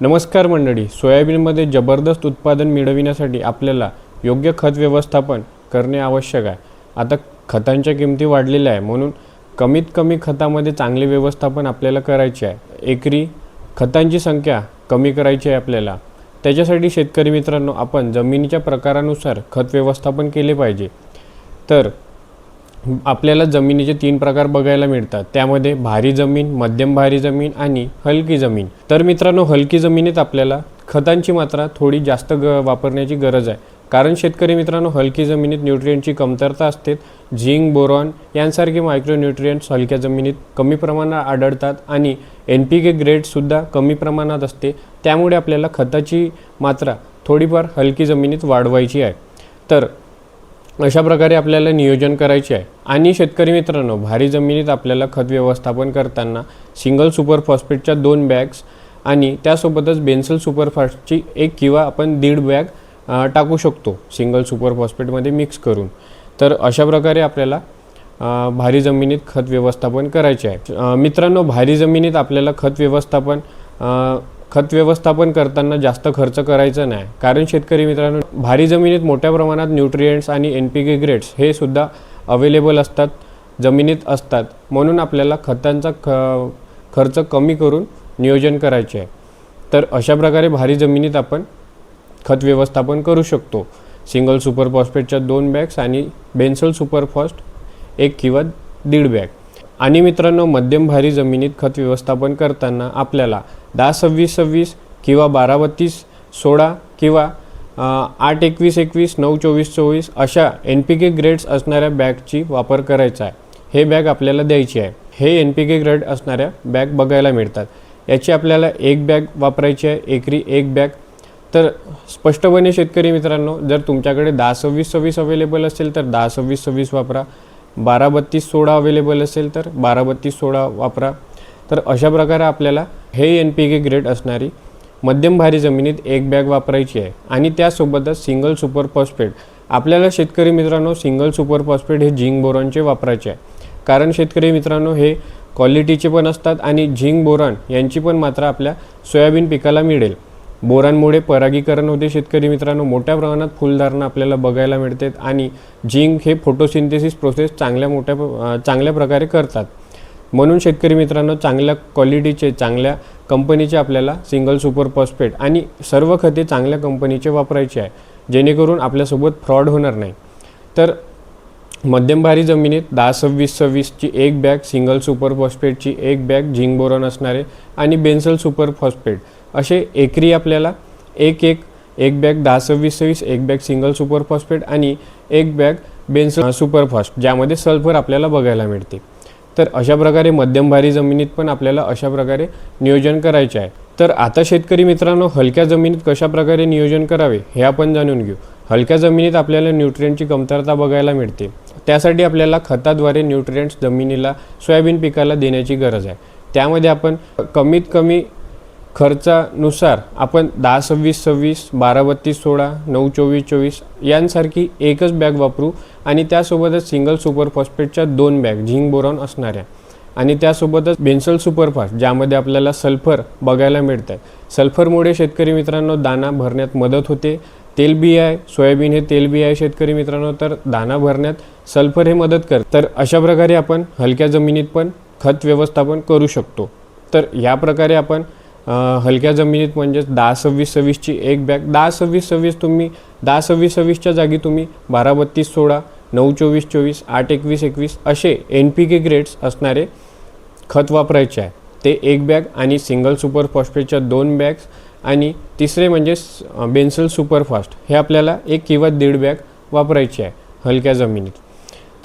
नमस्कार मंडळी, सोयाबीनमध्ये जबरदस्त उत्पादन मिळविण्यासाठी आपल्याला योग्य खत व्यवस्थापन करणे आवश्यक आहे। आता खतांच्या किमती वाढलेल्या आहे, म्हणून कमीत कमी खतामध्ये चांगले व्यवस्थापन आपल्याला करायचे आहे। एकरी खतांची संख्या कमी करायची आहे आपल्याला। त्याच्यासाठी शेतकरी मित्रांनो, आपण जमिनीच्या प्रकारानुसार खत व्यवस्थापन केले पाहिजे। तर आपल्याला जमिनीचे 3 प्रकार बघायला मिळतात, त्यामध्ये भारी जमीन, मध्यम भारी जमीन आणि हलकी जमीन। तर मित्रांनो, हलकी जमिनीत आपल्याला खतांची मात्रा थोडी जास्त वापरण्याची गरज आहे, कारण शेतकरी मित्रांनो, हलकी जमिनीत न्यूट्रिएंटची कमतरता असते। झिंक, बोरॉन यांसारखे मायक्रोन्यूट्रिएंट्स हलक्या जमिनीत कमी प्रमाणात आढळतात आणि NPK ग्रेड सुद्धा कमी प्रमाणात असते। त्यामुळे आपल्याला खताची मात्रा थोडीफार हलकी जमिनीत वाढवायची आहे। तर अशा प्रकारे आपल्याला नियोजन करायचे आहे। आणि शेतकरी मित्रांनो, भारी जमिनीत आपल्याला खत व्यवस्थापन करताना सिंगल सुपर फॉस्फेटच्या 2 बॅग्स आणि त्यासोबतच बेन्सल सुपर फॉस्फेटची 1 किंवा आपण 1.5 बॅग टाकू शकतो सिंगल सुपर फॉस्फेटमध्ये मिक्स करून। तर अशा प्रकारे आपल्याला भारी जमिनीत खत व्यवस्थापन करायचे आहे। मित्रांनो, भारी जमिनीत आपल्याला खत व्यवस्थापन करताना जास्त खर्च करायचा नाही, कारण शेतकरी मित्रांनो, भारी जमिनीत मोठ्या प्रमाणात न्यूट्रिएंट्स आणि NPK ग्रेड्स हे सुद्धा अवेलेबल असतात, जमिनीत असतात। म्हणून आपल्याला खतांचा खर्च कमी करून नियोजन करायचे आहे। तर अशा प्रकारे भारी जमिनीत आपण खत व्यवस्थापन करू शकतो। सिंगल सुपर फॉस्फेटच्या 2 बॅग्स आणि बेन्सल सुपर फॉस्ट 1 किंवा 1.5 बॅग। आणि मित्रांनो, मध्यम भारी जमिनीत खत व्यवस्थापन करताना आपल्याला 10-26-26 किंवा 12-32-16 किंवा 8-21-21, 9-24-24 अशा NPK ग्रेड्स असणाऱ्या बॅगची वापर करायचा आहे। हे बॅग आपल्याला द्यायची आहे। हे NPK ग्रेड असणाऱ्या बॅग बघायला मिळतात। याची आपल्याला 1 बॅग वापरायची आहे, एकरी 1 बॅग। तर स्पष्टपणे शेतकरी मित्रांनो, जर तुमच्याकडे 10-26-26 अवेलेबल असेल तर 10-26-26 वापरा, 12-32-16 अवेलेबल असेल तर 12-32-16 वापरा। तर अशा प्रकारे आपल्याला हे NPK ग्रेड असणारी मध्यम भारी जमिनीत 1 बॅग वापरायची आहे। आणि त्यासोबतच सिंगल सुपर फॉस्फेट आपल्याला शेतकरी मित्रांनो, सिंगल सुपर फॉस्फेट हे झिंक बोरॉनचे वापरायचे आहे, कारण शेतकरी मित्रांनो, हे क्वालिटीचे पण असतात आणि झिंक बोरॉन यांची पण मात्रा आपल्या सोयाबीन पिकाला मिळेल। बोरानमुळे परागीकरण होते शेतकरी मित्रांनो, मोठ्या प्रमाणात फुलधारणा आपल्याला बघायला मिळते आणि झिंक हे फोटोसिंथेसिस प्रोसेस चांगल्या प्रकारे करतात। म्हणून शेतकरी मित्रांनो, चांगल्या क्वालिटीचे, चांगल्या कंपनीचे आपल्याला सिंगल सुपर फॉस्फेट आणि सर्व खते चांगल्या कंपनीचे वापरायचे आहे, जेणेकरून आपल्यासोबत फ्रॉड होणार नाही। तर मध्यम भारी जमिनीत 10-26-26ची 1 बॅग, सिंगल सुपर फॉस्फेटची 1 बॅग, झिंक बोरॉन असणारे आणि बेन्सल सुपर फॉस्फेट असे एकरी आपल्याला 1 bag 10-26-26, 1 bag single super phosphate आणि 1 बॅग बेन्सल सुपर फॉस्फेट, ज्यामध्ये सल्फर आपल्याला बघायला मिळते। तर अशा प्रकारे मध्यम भारी जमिनीत पण आपल्याला अशा प्रकारे नियोजन करायचे आहे। तर आता शेतकरी मित्रांनो, हलक्या जमिनीत कशा प्रकारे नियोजन करावे हे आपण जाणून घेऊ। हलक्या जमिनीत आपल्याला न्यूट्रिएंटची कमतरता बघायला मिळते, त्यासाठी आपल्याला खताद्वारे न्यूट्रिएंट्स जमिनीला, सोयाबीन पिकाला देण्याची गरज आहे। त्यामध्ये आपण कमीत कमी खर्चानुसार आपण 10-26-26, 12-32-16, 9-24-24 यांसारखी एकच बॅग वापरू आणि त्यासोबतच सिंगल सुपर फॉस्फेटच्या 2 बॅग झिंक बोरॉन असणाऱ्या आणि त्यासोबतच बेन्सल सुपर फॉस्फेट, ज्यामध्ये आपल्याला सल्फर बघायला मिळतं। सल्फरमुळे शेतकरी मित्रांनो, दाना भरण्यात मदत होते। तेलबिया आहे, सोयाबीन हे तेलबिया आहे शेतकरी मित्रांनो, तर दाना भरण्यात सल्फर हे मदत करते। तर अशा प्रकारे आपण हलक्या जमिनीत पण खत व्यवस्थापन करू शकतो। तर या प्रकारे आपण हलक्या जमिनीत म्हणजेच 10-26-26ची 1 बॅग, 10-26-26 तुम्ही 10-26-26च्या जागी तुम्ही 12-32-16, 9-24-24, 8-21-21 असे NPK ग्रेड्स असणारे खत वापरायचे आहे। ते 1 बॅग आणि सिंगल सुपर फॉस्फेटच्या 2 बॅग्स आणि तिसरे म्हणजे बेन्सल सुपर फॉस्ट हे आपल्याला 1 किंवा 1.5 बॅग वापरायचे आहे हलक्या जमिनीत।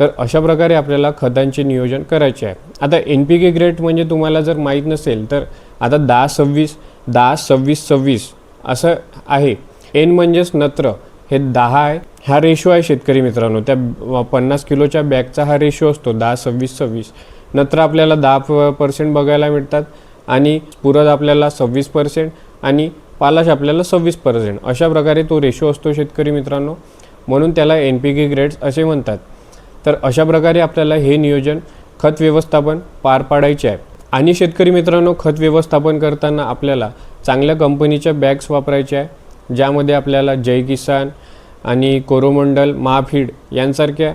तर अशा प्रकारे आपल्याला खतांचे नियोजन करायचे आहे। आता NPK ग्रेड म्हणजे तुम्हाला जर माहीत नसेल तर आता 10-26-26 असं आहे। N म्हणजेच नत्र हे 10 आहे, हा रेशो आहे शेतकरी मित्रांनो। त्या 50 किलोच्या बॅगचा हा रेशो असतो 10-26-26। नत्र आपल्याला 10% बघायला मिळतात आणि पुरद आपल्याला 26% आणि पालाश आपल्याला 26%, अशा प्रकारे तो रेशो असतो शेतकरी मित्रांनो। म्हणून त्याला NPK ग्रेड्स असे म्हणतात। तर अशा प्रकारे आपल्याला हे नियोजन खत व्यवस्थापन पार पाडायचे आहे। आणि शेतकरी मित्रांनो, खत व्यवस्थापन करताना आपल्याला चांगल्या कंपनीच्या बॅग्स वापरायच्या आहे, ज्यामध्ये आपल्याला जय किसान आणि कोरोमंडल, महाफीड यांसारख्या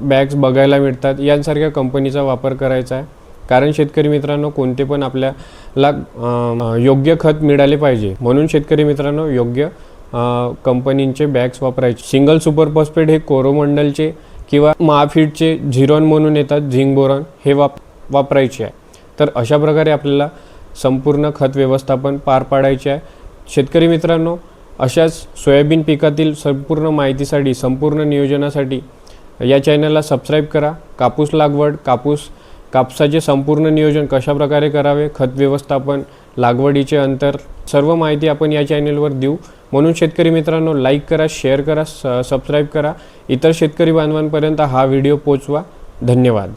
बॅग्स बघायला मिळतात. यांसारख्या कंपनीचा वापर करायचा आहे, कारण शेतकरी मित्रांनो कोणते पण आपल्याला योग्य खत मिळाले पाहिजे, म्हणून शेतकरी मित्रांनो योग्य कंपनीचे बॅग्स वापरायचे. सिंगल सुपर फॉस्फेट हे कोरोमंडलचे किंवा महाफीडचे झिरॉन म्हणून येतात, झिंक बोरॉन, हे वापरायचे आहे. तर अशा प्रकारे आपल्याला संपूर्ण खत व्यवस्थापन पार पाडायचे आहे. शेतकरी मित्रांनो, अशाच सोयाबीन पिकातील संपूर्ण माहितीसाठी, संपूर्ण नियोजनासाठी या चॅनलला सबस्क्राईब करा. कापूस लागवड, कापसाचे संपूर्ण नियोजन कशा प्रकारे करावे, खत व्यवस्थापन, लागवडीचे अंतर, सर्व माहिती आपण या चॅनलवर देऊ. म्हणून शेतकरी मित्रांनो लाईक करा, शेअर करा, सबस्क्राईब करा. इतर शेतकरी बांधवांपर्यंत हा व्हिडिओ पोहोचवा. धन्यवाद.